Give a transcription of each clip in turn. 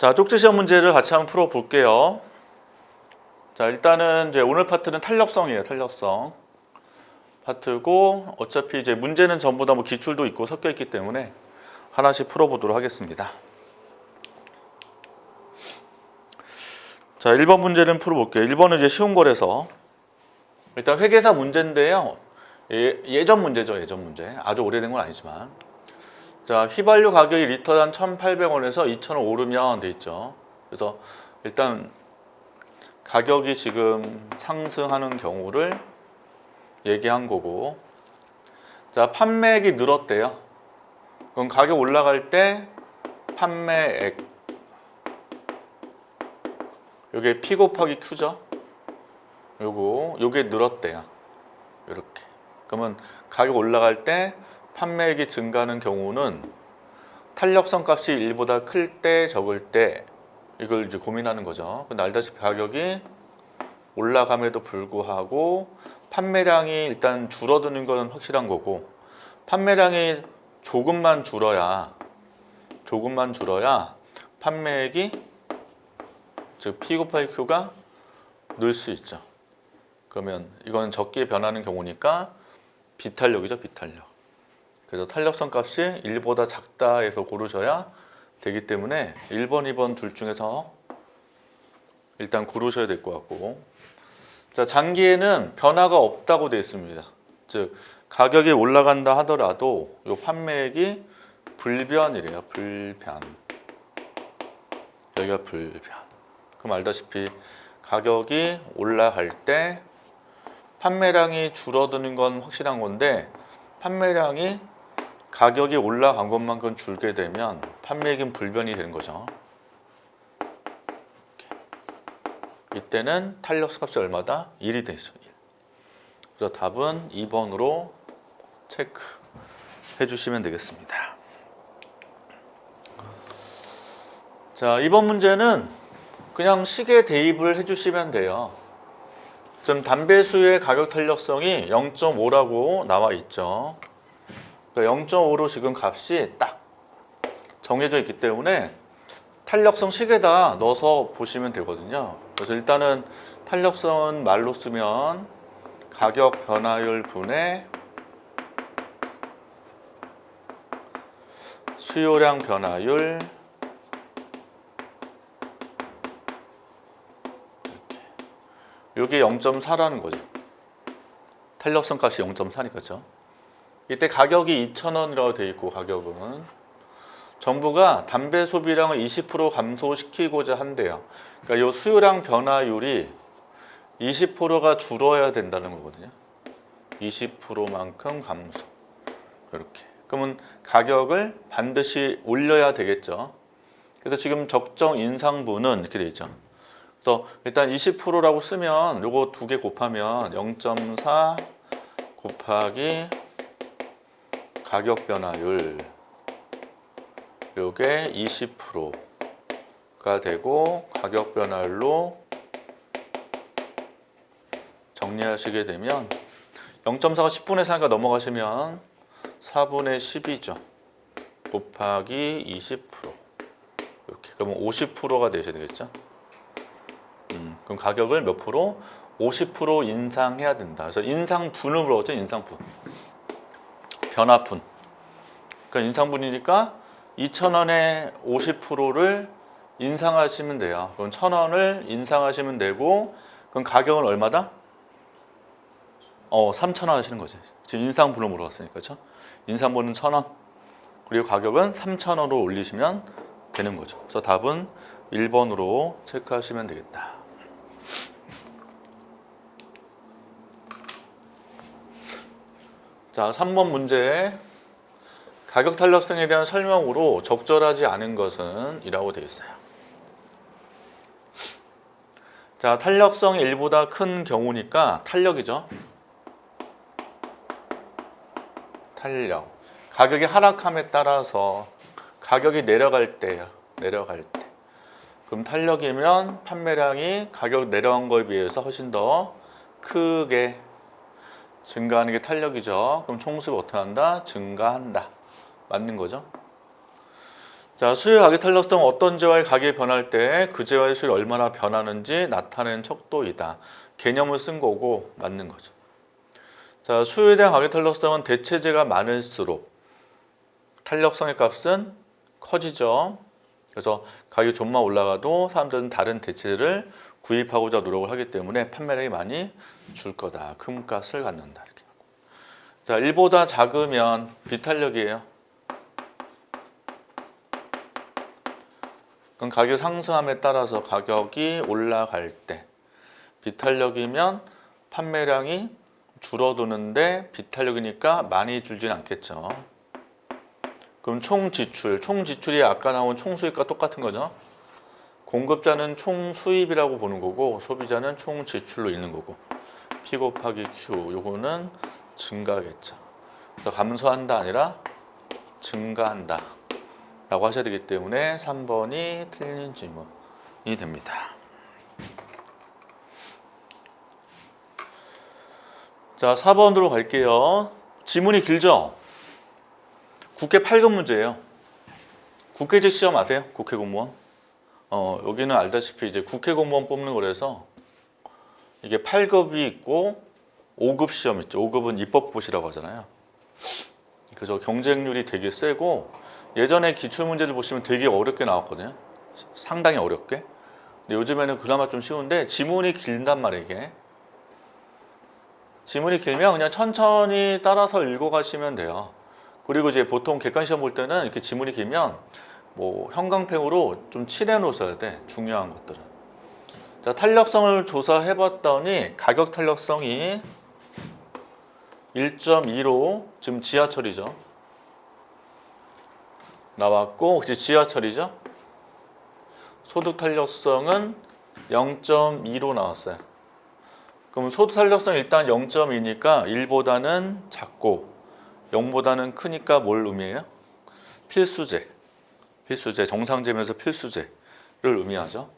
자, 쪽지 시험 문제를 같이 한번 풀어 볼게요. 자, 일단은 이제 오늘 파트는 탄력성이에요. 탄력성 파트고, 어차피 이제 문제는 전부 다 뭐 기출도 있고 섞여 있기 때문에 하나씩 풀어 보도록 하겠습니다. 자, 1번 문제는 풀어 볼게요. 1번은 이제 쉬운 거라서 일단 회계사 문제인데요. 예전 문제죠. 예전 문제. 아주 오래된 건 아니지만. 자, 휘발유 가격이 리터당 1,800원에서 2,000원 오르면 돼 있죠. 그래서 일단 가격이 지금 상승하는 경우를 얘기한 거고, 자, 판매액이 늘었대요. 그럼 가격 올라갈 때 판매액, 요게 P 곱하기 Q죠. 요게 늘었대요. 이렇게. 그러면 가격 올라갈 때 판매액이 증가하는 경우는 탄력성 값이 1보다 클 때, 적을 때 이걸 이제 고민하는 거죠. 근데 알다시피 가격이 올라감에도 불구하고 판매량이 일단 줄어드는 건 확실한 거고, 판매량이 조금만 줄어야 판매액이 즉 P 곱하기 Q가 늘 수 있죠. 그러면 이건 적게 변하는 경우니까 비탄력이죠. 비탄력. 그래서 탄력성 값이 1보다 작다 해서 고르셔야 되기 때문에 1번, 2번 둘 중에서 일단 고르셔야 될 것 같고, 자, 장기에는 변화가 없다고 되어 있습니다. 즉 가격이 올라간다 하더라도 이 판매액이 불변이래요. 불변. 여기가 불변. 그럼 알다시피 가격이 올라갈 때 판매량이 줄어드는 건 확실한 건데, 판매량이 가격이 올라간 것만큼 줄게 되면 판매액은 불변이 되는 거죠. 이때는 탄력성 값이 얼마다? 1이 되죠. 1. 그래서 답은 2번으로 체크해 주시면 되겠습니다. 자, 이번 문제는 그냥 식에 대입을 해 주시면 돼요. 지금 담배수의 가격 탄력성이 0.5라고 나와 있죠. 0.5로 지금 값이 딱 정해져 있기 때문에 탄력성 식에다 넣어서 보시면 되거든요. 그래서 일단은 탄력성은 말로 쓰면 가격 변화율 분의 수요량 변화율, 이게 0.4라는 거죠. 탄력성 값이 0.4니까죠. 이때 가격이 2,000원이라고 되어 있고, 가격은 정부가 담배 소비량을 20% 감소시키고자 한대요. 그러니까 이 수요량 변화율이 20%가 줄어야 된다는 거거든요. 20%만큼 감소. 이렇게. 그러면 가격을 반드시 올려야 되겠죠. 그래서 지금 적정 인상분은 이렇게 되어 있죠. 그래서 일단 20%라고 쓰면 요거 두 개 곱하면 0.4 곱하기 가격 변화율, 요게 20%가 되고, 가격 변화율로 정리하시게 되면 0.4가 10분의 4가 넘어가시면 4분의 10이죠. 곱하기 20%. 이렇게. 그러면 50%가 되셔야 되겠죠. 그럼 가격을 몇 프로? 50% 인상해야 된다. 그래서 인상분을 물어봤죠. 인상분. 변화분. 그러니까 인상분이니까 2,000원에 50%를 인상하시면 돼요. 그럼 1,000원을 인상하시면 되고, 그럼 가격은 얼마다? 3,000원 하시는 거죠. 지금 인상분을 물어봤으니까, 그렇죠? 인상분은 1,000원, 그리고 가격은 3,000원으로 올리시면 되는 거죠. 그래서 답은 1번으로 체크하시면 되겠다. 자, 3번 문제. 가격 탄력성에 대한 설명으로 적절하지 않은 것은 이라고 되어 있어요. 자, 탄력성이 1보다 큰 경우니까 탄력이죠. 탄력. 가격이 하락함에 따라서 가격이 내려갈 때요. 내려갈 때. 그럼 탄력이면 판매량이 가격 내려간 거에 비해서 훨씬 더 크게 증가하는 게 탄력이죠. 그럼 총수가 어떻게 한다? 증가한다. 맞는 거죠. 자, 수요 가격 탄력성 어떤 재화의 가격이 변할 때 그 재화의 수율이 얼마나 변하는지 나타내는 척도이다. 개념을 쓴 거고 맞는 거죠. 자, 수요에 대한 가격 탄력성은 대체재가 많을수록 탄력성의 값은 커지죠. 그래서 가격이 좀만 올라가도 사람들은 다른 대체재를 구입하고자 노력을 하기 때문에 판매량이 많이 줄 거다. 금값을 갖는다. 이렇게. 자, 1보다 작으면 비탄력이에요. 그럼 가격 상승함에 따라서 가격이 올라갈 때 비탄력이면 판매량이 줄어드는데 비탄력이니까 많이 줄진 않겠죠. 그럼 총 지출이 아까 나온 총 수입과 똑같은 거죠. 공급자는 총 수입이라고 보는 거고 소비자는 총 지출로 읽는 거고 P 곱하기 Q 요거는 증가겠죠. 그래서 감소한다 아니라 증가한다 라고 하셔야 되기 때문에 3번이 틀린 질문이 됩니다. 자, 4번으로 갈게요. 지문이 길죠? 국회 8급 문제예요. 국회제 시험 아세요? 국회 공무원? 여기는 알다시피 이제 국회 공무원 뽑는 거라서 이게 8급이 있고 5급 시험 있죠. 5급은 입법고시라고 하잖아요. 그래서 경쟁률이 되게 세고 예전에 기출문제들 보시면 되게 어렵게 나왔거든요. 상당히 어렵게. 근데 요즘에는 그나마 좀 쉬운데 지문이 길단 말이에요. 이게. 지문이 길면 그냥 천천히 따라서 읽어가시면 돼요. 그리고 이제 보통 객관시험 볼 때는 이렇게 지문이 길면 뭐 형광펜으로 좀 칠해 놓으셔야 돼. 중요한 것들은. 자, 탄력성을 조사해 봤더니 가격 탄력성이 1.2로 지금 지하철이죠. 나왔고 혹시 지하철이죠? 소득 탄력성은 0.2로 나왔어요. 그럼 소득 탄력성 일단 0.2니까 1보다는 작고 0보다는 크니까 뭘 의미해요? 필수제, 정상제면서 필수제를 의미하죠.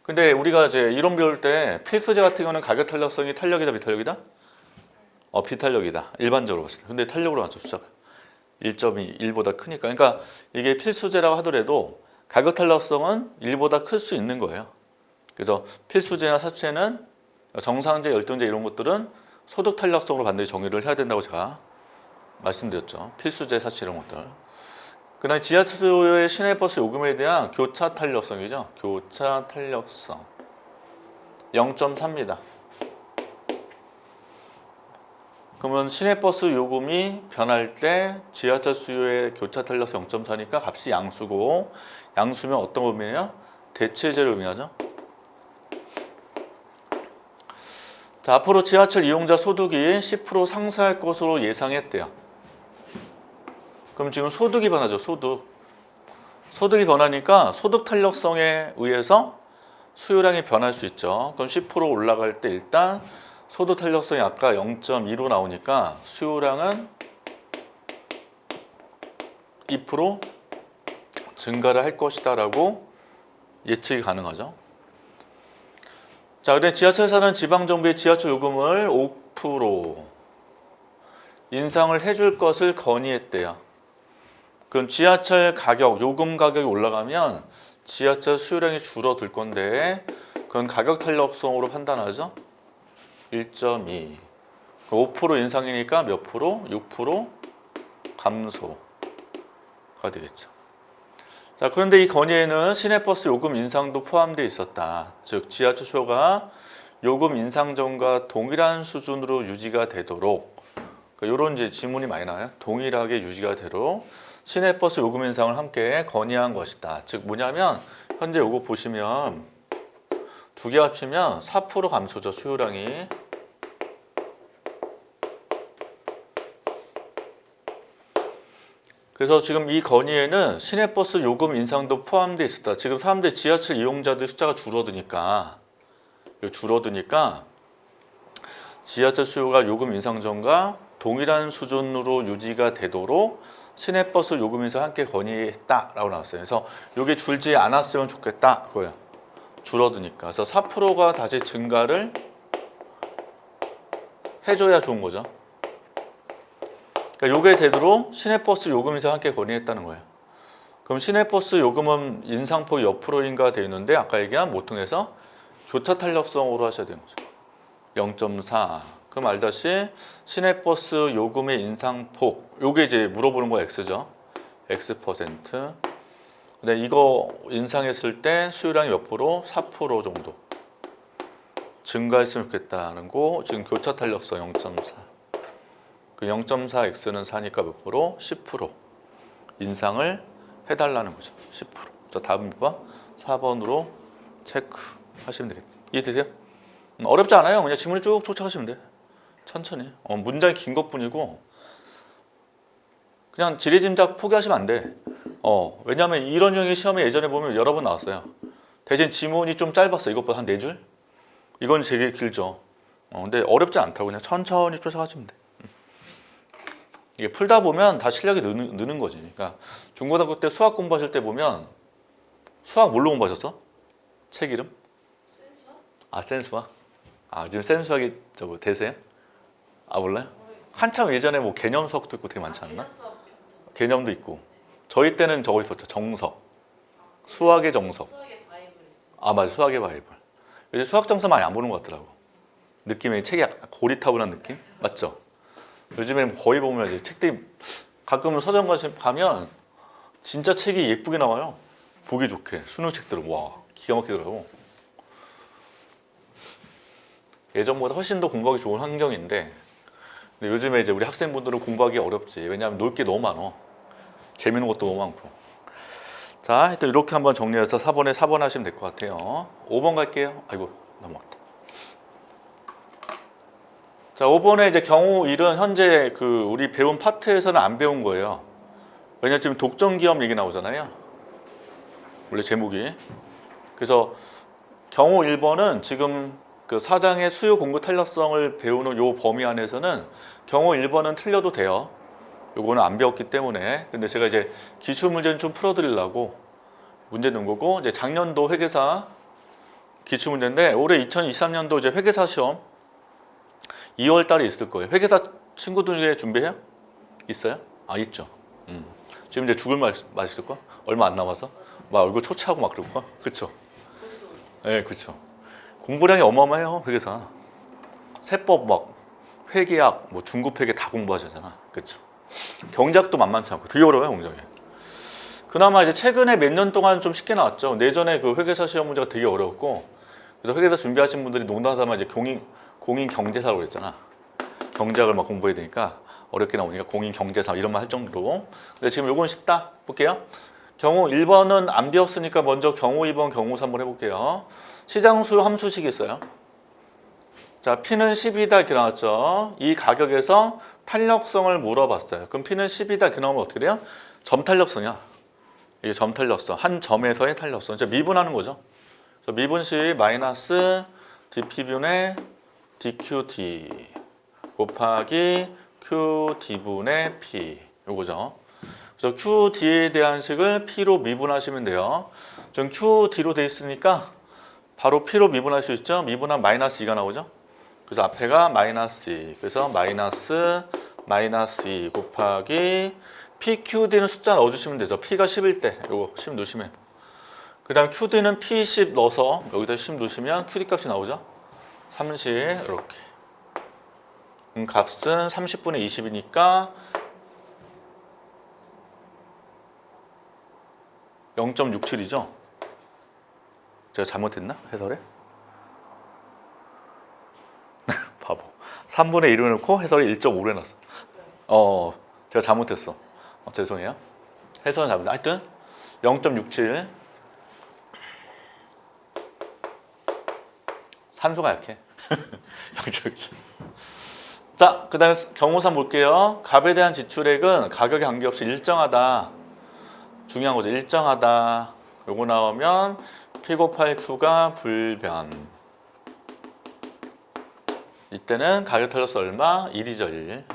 근데 우리가 이제 이론 배울 때 필수제 같은 경우는 가격 탄력성이 탄력이다, 비탄력이다? 비탄력이다. 일반적으로 봤을 때. 근데 탄력으로 맞죠, 숫자가. 1.2, 1보다 크니까. 그러니까 이게 필수제라고 하더라도 가격 탄력성은 1보다 클 수 있는 거예요. 그래서 필수제나 사채는 정상제, 열등제 이런 것들은 소득 탄력성으로 반드시 정의를 해야 된다고 제가 말씀드렸죠. 필수제, 사채 이런 것들. 그다음에 지하철의 시내버스 요금에 대한 교차 탄력성이죠. 교차 탄력성 0.4입니다. 그러면 시내버스 요금이 변할 때 지하철 수요의 교차 탄력성 0.4니까 값이 양수고 양수면 어떤 의미예요? 대체제를 의미하죠. 자, 앞으로 지하철 이용자 소득이 10% 상승할 것으로 예상했대요. 그럼 지금 소득이 변하죠. 소득이 변하니까 소득 탄력성에 의해서 수요량이 변할 수 있죠. 그럼 10% 올라갈 때 일단 소득 탄력성이 아까 0.2로 나오니까 수요량은 2% 증가를 할 것이다 라고 예측이 가능하죠. 자, 근데 지하철사는 지방정부의 지하철 요금을 5% 인상을 해줄 것을 건의했대요. 그럼 지하철 가격, 요금 가격이 올라가면 지하철 수요량이 줄어들 건데 그건 가격 탄력성으로 판단하죠. 1.2 5% 인상이니까 몇 프로? 6% 감소가 되겠죠. 자, 그런데 이 건의에는 시내버스 요금 인상도 포함되어 있었다. 즉 지하철 수요가 요금 인상 전과 동일한 수준으로 유지가 되도록 이런 이제 지문이 많이 나와요. 동일하게 유지가 되도록 시내버스 요금 인상을 함께 건의한 것이다. 즉 뭐냐면 현재 요거 보시면 두 개 합치면 4% 감소죠. 수요량이. 그래서 지금 이 건의에는 시내버스 요금 인상도 포함되어 있었다. 지금 사람들 지하철 이용자들 숫자가 줄어드니까 지하철 수요가 요금 인상 전과 동일한 수준으로 유지가 되도록 시내버스 요금 인상 함께 건의했다라고 나왔어요. 그래서 이게 줄지 않았으면 좋겠다 그거예요. 줄어드니까. 그래서 4%가 다시 증가를 해줘야 좋은 거죠. 그러니까 요게 되도록 시내버스 요금 인상 함께 건의했다는 거예요. 그럼 시내버스 요금은 인상폭 옆으로인가 되어 있는데 아까 얘기한 모퉁에서 교차 탄력성으로 하셔야 되는 거죠. 0.4. 그럼 알다시 시내버스 요금의 인상폭 요게 이제 물어보는 거 X죠. X%. 근데 이거 인상했을 때 수요량이 몇 프로? 4% 정도 증가했으면 좋겠다는 거. 지금 교차 탄력성 0.4. 그 0.4X는 4니까 몇 프로? 10% 인상을 해달라는 거죠. 10%. 자, 다음 봐. 4번으로 체크하시면 되겠다. 이해되세요? 어렵지 않아요. 그냥 지문을 쭉 쫓아가시면 돼. 천천히. 문장이 긴 것뿐이고 그냥 지리짐작 포기하시면 안 돼. 왜냐하면 이런 종의 시험에 예전에 보면 여러 번 나왔어요. 대신 지문이 좀 짧았어. 이것보다 한 4줄? 이건 되게 길죠. 근데 어렵지 않다고 그냥 천천히 쫓아가시면 돼. 이게 풀다 보면 다 실력이 느는 거지. 그러니까 중고등학교 때 수학 공부하실 때 보면 수학 뭘로 공부하셨어? 책 이름? 센수학? 아, 센수학? 아, 지금 센수학이 저거 대세요? 아, 몰라요? 한참 예전에 뭐 개념 수학도 있고 되게 많지 않나? 개념 수업 개념도 있고. 저희 때는 저거 있었죠. 정석. 수학의 정석. 수학의 바이블 있어요. 아, 맞아. 수학의 바이블. 요즘 수학 정석 많이 안 보는 것 같더라고. 느낌이 책이 약간 고리타분한 느낌? 맞죠? 요즘에는 거의 보면 이제 책들이 가끔은 서점 가면 진짜 책이 예쁘게 나와요. 보기 좋게. 수능 책들은 와 기가 막히더라고. 예전보다 훨씬 더 공부하기 좋은 환경인데 근데 요즘에 이제 우리 학생분들은 공부하기 어렵지. 왜냐하면 놀 게 너무 많어. 재밌는 것도 너무 많고. 자, 일단 이렇게 한번 정리해서 4번에 4번 하시면 될 것 같아요. 5번 갈게요. 아이고 넘어갔다. 자, 5번에 이제 경우 1은 현재 그 우리 배운 파트에서는 안 배운 거예요. 왜냐면 지금 독점기업 얘기 나오잖아요. 원래 제목이. 그래서 경우 1번은 지금 그 사장의 수요 공급 탄력성을 배우는 요 범위 안에서는 경우 1번은 틀려도 돼요. 요거는 안 배웠기 때문에. 근데 제가 이제 기출 문제는 좀 풀어드리려고 문제 넣은 거고 이제 작년도 회계사 기출 문제인데 올해 2023년도 이제 회계사 시험 2월 달에 있을 거예요. 회계사 친구들 중에 준비해요? 있어요? 아, 있죠. 지금 이제 죽을 맛있을 거? 얼마 안 남아서 막 얼굴 초췌하고 막 그럴 거. 그렇죠? 네, 그렇죠. 공부량이 어마어마해요. 회계사. 세법 막 회계학, 뭐 중급 회계 다 공부하시잖아. 그렇죠? 경제학도 만만치 않고 되게 어려워요, 경제학이. 그나마 이제 최근에 몇 년 동안 좀 쉽게 나왔죠. 내전에 그 회계사 시험 문제가 되게 어려웠고 그래서 회계사 준비하신 분들이 농담삼아 이제 공인 경제사라고 그랬잖아. 경제학을 막 공부해야 되니까 어렵게 나오니까 공인 경제사 이런 말 할 정도로. 근데 지금 요건 쉽다. 볼게요. 경우 1번은 안 배웠으니까 먼저 경우 2번, 경우 3번 해볼게요. 시장수 함수식이 있어요. 자, P는 10이다 이렇게 나왔죠. 이 가격에서 탄력성을 물어봤어요. 그럼 P는 10이다 이렇게 나오면 어떻게 돼요? 점 탄력성이야. 이게 점 탄력성. 한 점에서의 탄력성. 이제 미분하는 거죠. 그래서 미분식 마이너스 dP분의 dQd 곱하기 QD분의 P 요거죠. 그래서 QD에 대한 식을 P로 미분하시면 돼요. 전 QD로 돼 있으니까 바로 P로 미분할 수 있죠. 미분하면 마이너스 2가 나오죠. 그래서 앞에가 마이너스 2. 그래서 마이너스 2 곱하기 PQD는 숫자 넣어주시면 되죠. P가 10일 때 요거 10 넣으시면. 그 다음 QD는 P10 넣어서 여기다 10 넣으시면 QD 값이 나오죠. 30 이렇게. 값은 30분의 20이니까 0.67이죠. 제가 잘못했나? 해설에? 바보. 3분의 1을 넣고 해설에 1.5를 해놨어. 제가 잘못했어. 죄송해요. 해설은 잘못했어. 하여튼 0.67. 산소가 약해. 0.67. 자, 그 다음에 경우 3 볼게요. 값에 대한 지출액은 가격에 관계없이 일정하다. 중요한 거죠. 일정하다. 요거 나오면 P 곱하기 Q가 불변. 이때는 가격 탄력성 얼마? 1이죠. 1.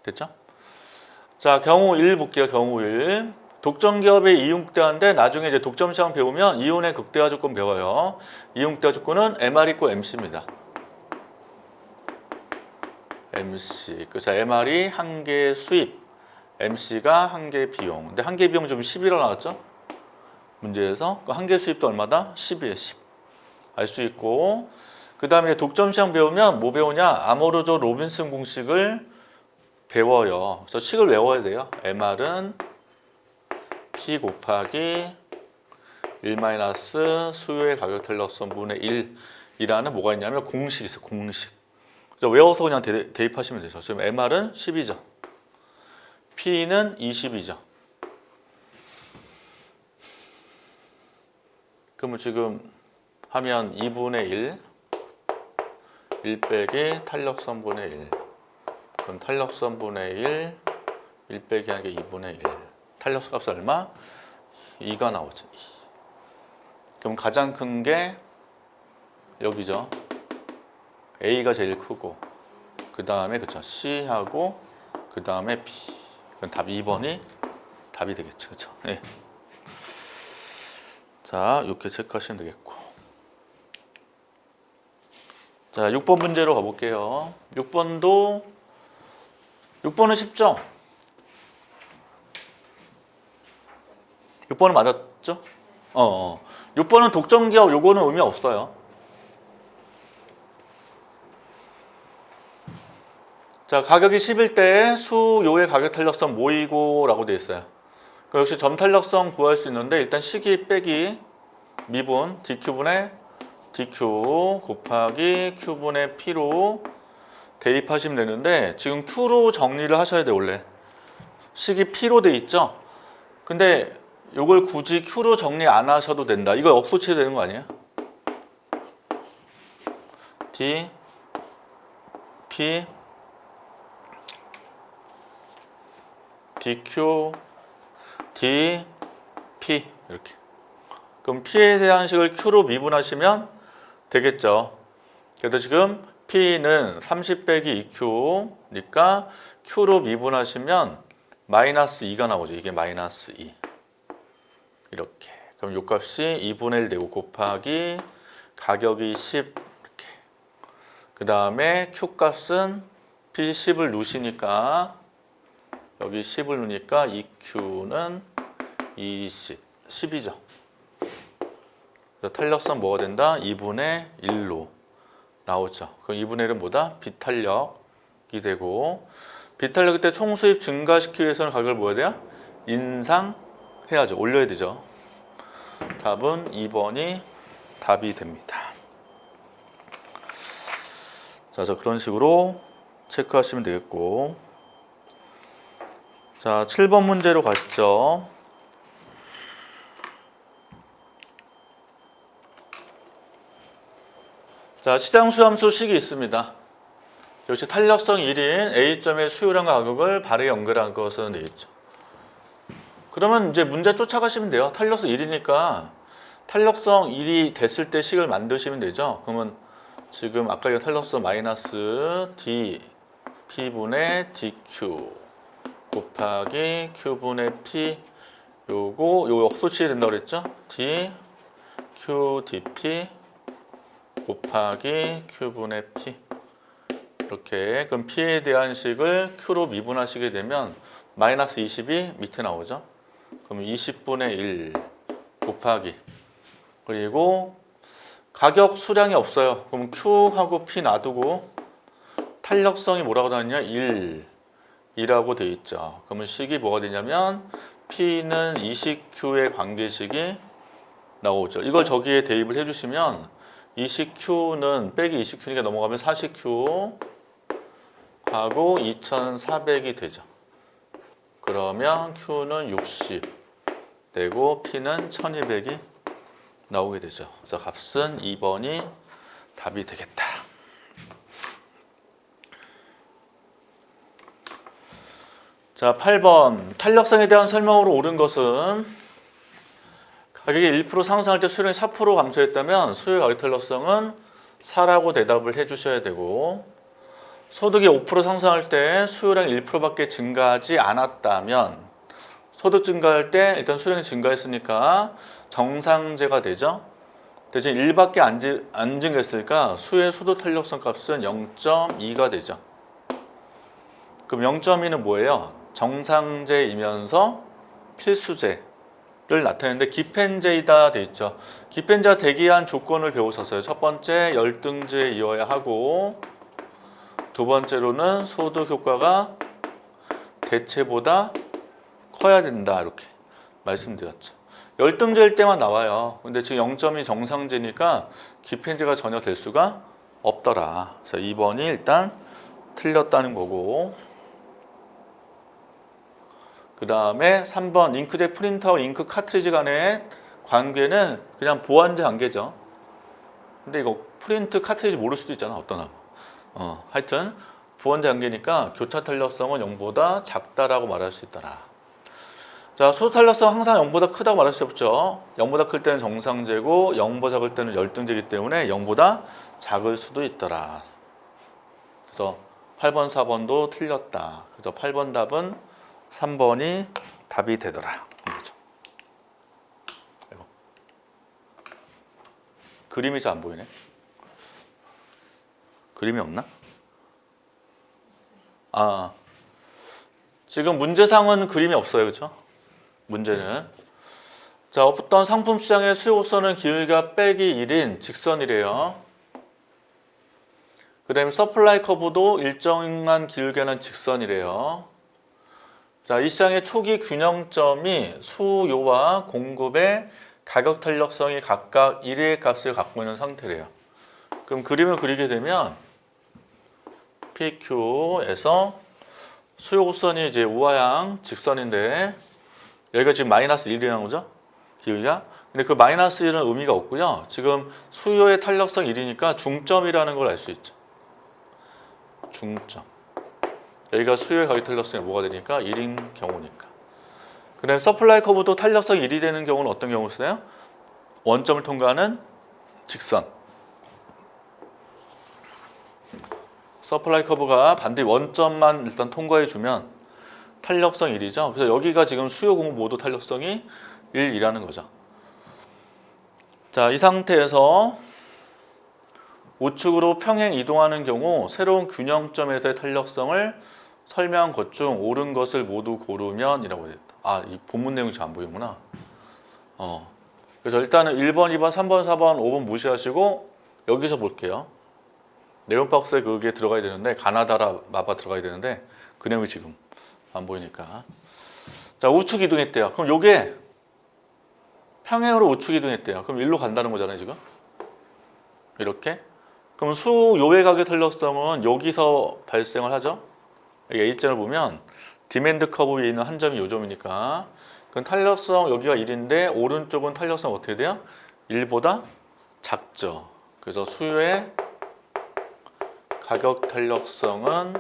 됐죠? 자, 경우 1 볼게요. 경우 1. 독점기업의 이윤 극대화인데 나중에 이제 독점 시장 배우면 이윤의 극대화 조건 배워요. 이윤 극대화 조건은 MR 있고 MC입니다. MC. 그래서 MR이 한 개 수입, MC가 한 개 비용. 근데 한 개 비용 좀 10이라 나왔죠? 문제에서 한 개 수입도 얼마다? 10이에요. 10. 알 수 있고, 그 다음에 독점 시장 배우면 뭐 배우냐? 아모르조 로빈슨 공식을 배워요. 그래서 식을 외워야 돼요. MR은 P 곱하기 1 마이너스 수요의 가격 탄력성 분의 1이라는 뭐가 있냐면 공식이 있어요. 공식. 그래서 외워서 그냥 대입하시면 되죠. 지금 MR은 10이죠. P는 20이죠. 그러면 지금 하면 2분의 1 빼기 탄력성 분의 1. 그럼 탄력성 분의 1 빼기 하는 게 2분의 1. 탄력성 값은 얼마? 2가 나오죠. 2. 그럼 가장 큰 게 여기죠. A가 제일 크고, 그 다음에 그쵸 C하고, 그 다음에 B. 그럼 답 2번이 답이 되겠죠. 그쵸? 네. 자, 이렇게 체크하시면 되겠고. 자, 6번 문제로 가볼게요. 6번은 쉽죠? 6번은 맞았죠? 6번은 독점기업 요거는 의미 없어요. 자, 가격이 10일 때 수요의 가격 탄력성 모이고 라고 되어 있어요. 역시 점 탄력성 구할 수 있는데 일단 시기 빼기 미분 DQ분의 DQ 곱하기 Q분의 P로 대입하시면 되는데 지금 Q로 정리를 하셔야 돼요. 원래 식이 P로 돼 있죠. 근데 이걸 굳이 Q로 정리 안 하셔도 된다. 이거 없소치해야 되는 거 아니에요? D P DQ D P 이렇게. 그럼 P에 대한 식을 Q로 미분하시면 되겠죠. 그래서 지금 P는 30 빼기 2Q니까 Q로 미분하시면 마이너스 2가 나오죠. 이게 마이너스 2. 이렇게. 그럼 요 값이 2분의 1 되고 곱하기 가격이 10 이렇게. 그 다음에 Q 값은 P 10을 누시니까 여기 10을 누니까 2Q는 20, 10이죠. 그래서 탄력성 뭐가 된다? 2분의 1로 나오죠. 그럼 2분의 1은 뭐다? 비탄력이 되고, 비탄력 때 총수입 증가시키기 위해서는 가격을 뭐 해야 돼요? 인상해야죠. 올려야 되죠. 답은 2번이 답이 됩니다. 자, 그런 식으로 체크하시면 되겠고, 자, 7번 문제로 가시죠. 자, 시장 수함수 식이 있습니다. 역시 탄력성 1인 A점의 수요량과 가격을 발에 연결한 것은 되어 있죠. 그러면 이제 문제 쫓아가시면 돼요. 탄력성 1이니까 탄력성 1이 됐을 때 식을 만드시면 되죠. 그러면 지금 아까 이 탄력성 마이너스 D P분의 DQ 곱하기 Q분의 P 요거 역소치해야 된다고 그랬죠? D Q DP 곱하기 Q분의 P 이렇게. 그럼 P에 대한 식을 Q로 미분하시게 되면 마이너스 20이 밑에 나오죠. 그럼 20분의 1 곱하기, 그리고 가격 수량이 없어요. 그럼 Q하고 P 놔두고 탄력성이 뭐라고 나왔냐? 1이라고 돼 있죠. 그러면 식이 뭐가 되냐면 P는 20Q의 관계식이 나오죠. 이걸 저기에 대입을 해주시면 20Q는 빼기 20Q니까 넘어가면 40Q 하고 2400이 되죠. 그러면 Q는 60 되고 P는 1200이 나오게 되죠. 그래서 값은 2번이 답이 되겠다. 자, 8번 탄력성에 대한 설명으로 옳은 것은 가격이 1% 상승할 때 수요량이 4% 감소했다면 수요 가격 탄력성은 4라고 대답을 해주셔야 되고, 소득이 5% 상승할 때 수요량이 1%밖에 증가하지 않았다면, 소득 증가할 때 일단 수요량이 증가했으니까 정상제가 되죠. 대신 1밖에 안 증가했으니까 수요의 소득 탄력성 값은 0.2가 되죠. 그럼 0.2는 뭐예요? 정상제이면서 필수제를 나타내는데 기펜제이다 돼 있죠. 기펜제가 되기 위한 조건을 배우셨어요. 첫 번째 열등제이어야 하고, 두 번째로는 소득 효과가 대체보다 커야 된다 이렇게 말씀드렸죠. 열등제일 때만 나와요. 근데 지금 0.2 정상제니까 기펜제가 전혀 될 수가 없더라. 그래서 2번이 일단 틀렸다는 거고, 그 다음에 3번 잉크젯 프린터와 잉크 카트리지 간의 관계는 그냥 보완제 관계죠. 근데 이거 프린트 카트리지 모를 수도 있잖아, 어떤 하고. 하여튼 보완제 관계니까 교차 탄력성은 0보다 작다라고 말할 수 있더라. 자, 수소 탄력성 항상 0보다 크다고 말할 수 없죠. 0보다 클 때는 정상제고 0보다 작을 때는 열등제이기 때문에 0보다 작을 수도 있더라. 그래서 8번, 4번도 틀렸다. 그래서 8번 답은 3번이 답이 되더라. 그렇죠. 그림이 잘 안 보이네. 그림이 없나? 아, 지금 문제상은 그림이 없어요, 그렇죠? 문제는 자, 어떤 상품 시장의 수요선은 기울기가 빼기 1인 직선이래요. 그 다음에 서플라이 커브도 일정한 기울기는 직선이래요. 자, 이 시장의 초기 균형점이 수요와 공급의 가격 탄력성이 각각 1의 값을 갖고 있는 상태래요. 그럼 그림을 그리게 되면 PQ에서 수요 곡선이 이제 우하향 직선인데 여기가 지금 마이너스 1이라는 거죠? 기울기가. 근데 그 마이너스 1은 의미가 없고요. 지금 수요의 탄력성 1이니까 중점이라는 걸 알 수 있죠. 중점. 여기가 수요의 가격 탄력성이 뭐가 되니까 1인 경우니까. 그 다음에 서플라이 커브도 탄력성이 1이 되는 경우는 어떤 경우였어요? 원점을 통과하는 직선. 서플라이 커브가 반드시 원점만 일단 통과해주면 탄력성 1이죠. 그래서 여기가 지금 수요 공급 모두 탄력성이 1이라는 거죠. 자, 이 상태에서 우측으로 평행 이동하는 경우 새로운 균형점에서의 탄력성을 설명한 것 중 옳은 것을 모두 고르면 이라고 했다. 아, 이 본문 내용이 잘 안 보이구나. 그래서 일단은 1번, 2번, 3번, 4번, 5번 무시하시고 여기서 볼게요. 네온 박스에 그게 들어가야 되는데 가나다라 마바 들어가야 되는데 그 내용이 지금 안 보이니까. 자, 우측 이동했대요. 그럼 요게 평행으로 우측 이동했대요. 그럼 일로 간다는 거잖아요, 지금. 이렇게. 그럼 수요의 가격 탄력성은 여기서 발생을 하죠. 여기 A점을 보면 디맨드 커브 위에 있는 한 점이 요 점이니까 그럼 탄력성 여기가 1인데 오른쪽은 탄력성 어떻게 돼요? 1보다 작죠. 그래서 수요의 가격 탄력성은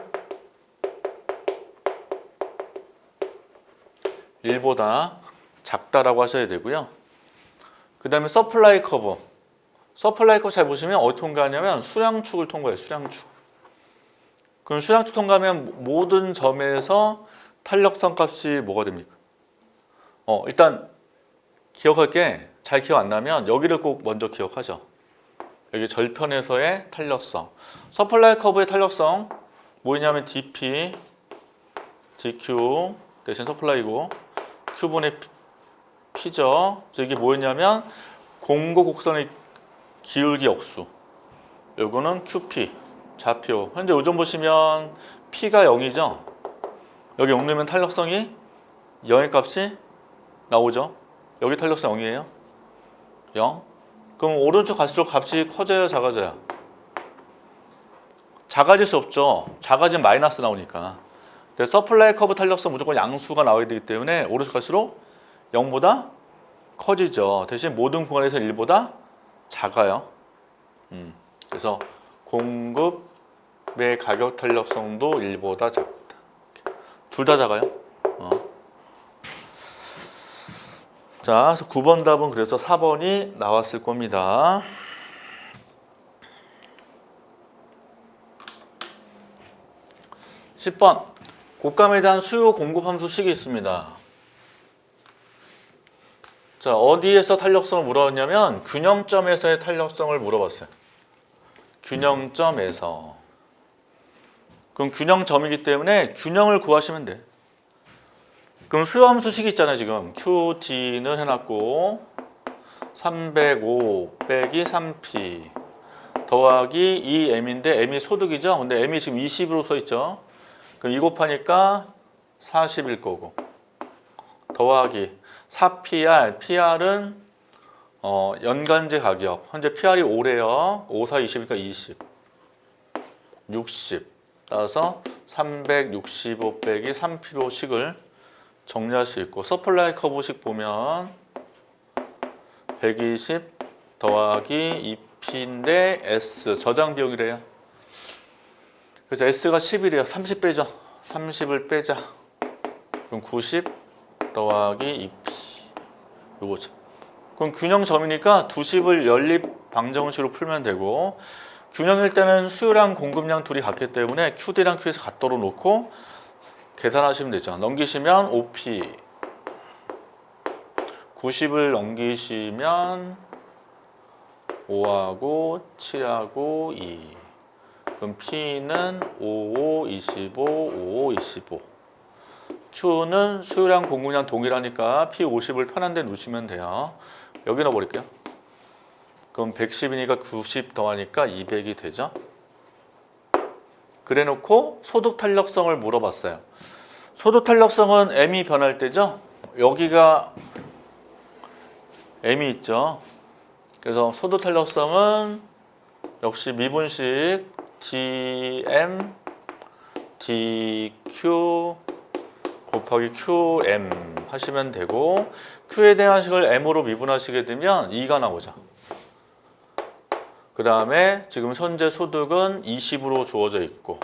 1보다 작다라고 하셔야 되고요. 그 다음에 서플라이 커브. 서플라이 커브 잘 보시면 어디 통과하냐면 수량축을 통과해요. 수량축. 그럼 수량축 통과하면 모든 점에서 탄력성 값이 뭐가 됩니까? 일단 기억할 게 잘 기억 안 나면 여기를 꼭 먼저 기억하죠. 여기 절편에서의 탄력성. 서플라이 커브의 탄력성 뭐냐면 dP, dQ 대신 서플라이고 Q분의 P죠. 이게 뭐였냐면 공급 곡선의 기울기 역수. 요거는 QP 좌표. 현재 요점 보시면 P가 0이죠. 여기 0 넣으면 탄력성이 0의 값이 나오죠. 여기 탄력성 0이에요. 0. 그럼 오른쪽 갈수록 값이 커져요, 작아져요? 작아질 수 없죠. 작아지면 마이너스 나오니까. 서플라이 커브 탄력성 무조건 양수가 나와야 되기 때문에 오른쪽 갈수록 0보다 커지죠. 대신 모든 구간에서 1보다 작아요. 그래서 공급의 가격 탄력성도 1보다 작다. 둘 다 작아요. 자, 그래서 9번 답은 그래서 4번이 나왔을 겁니다. (10번) 곡감에 대한 수요 공급 함수식이 있습니다. 자, 어디에서 탄력성을 물어봤냐면 균형점에서의 탄력성을 물어봤어요. 균형점에서. 그럼 균형점이기 때문에 균형을 구하시면 돼. 그럼 수요함수식 있잖아요. 지금 QD는 해놨고 305 빼기 3P 더하기 2M인데 M이 소득이죠. 근데 M이 지금 20으로 써 있죠. 그럼 2 곱하니까 40일 거고 더하기 4PR, PR은 연간제 가격. 현재 PR이 5래요. 5, 4, 20이니까 20. 60. 따라서 365 빼기 3피로씩을 정리할 수 있고 서플라이 커브식 보면 120 더하기 2P인데 S 저장 비용이래요. 그래서 S가 10이래요. 30 빼죠. 30을 빼자. 그럼 90 더하기 2P 요거죠. 그럼 균형점이니까 90을 연립 방정식으로 풀면 되고 균형일 때는 수요랑 공급량 둘이 같기 때문에 QD랑 Q에서 같도록 놓고 계산하시면 되죠. 넘기시면 5P 90을 넘기시면 5하고 7하고 2 그럼 P는 55, 25, 55, 25 Q는 수요량 공급량 동일하니까 P50을 편한 데 놓으시면 돼요. 여기 넣어버릴게요. 그럼 110이니까 90 더하니까 200이 되죠. 그래 놓고 소득 탄력성을 물어봤어요. 소득 탄력성은 M이 변할 때죠. 여기가 M이 있죠. 그래서 소득 탄력성은 역시 미분식 DM DQ 곱하기 QM 하시면 되고 Q에 대한 식을 M으로 미분하시게 되면 2가 나오죠. 그 다음에 지금 현재 소득은 20으로 주어져 있고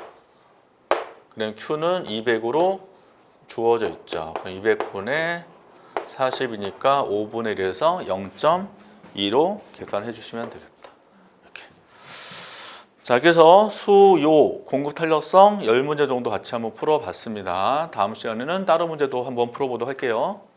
그다음 Q는 200으로 주어져 있죠. 200분의 40이니까 5분의 1에서 0.2로 계산해 주시면 되겠다. 이렇게. 자, 그래서 수요, 공급 탄력성 10문제 정도 같이 한번 풀어봤습니다. 다음 시간에는 다른 문제도 한번 풀어보도록 할게요.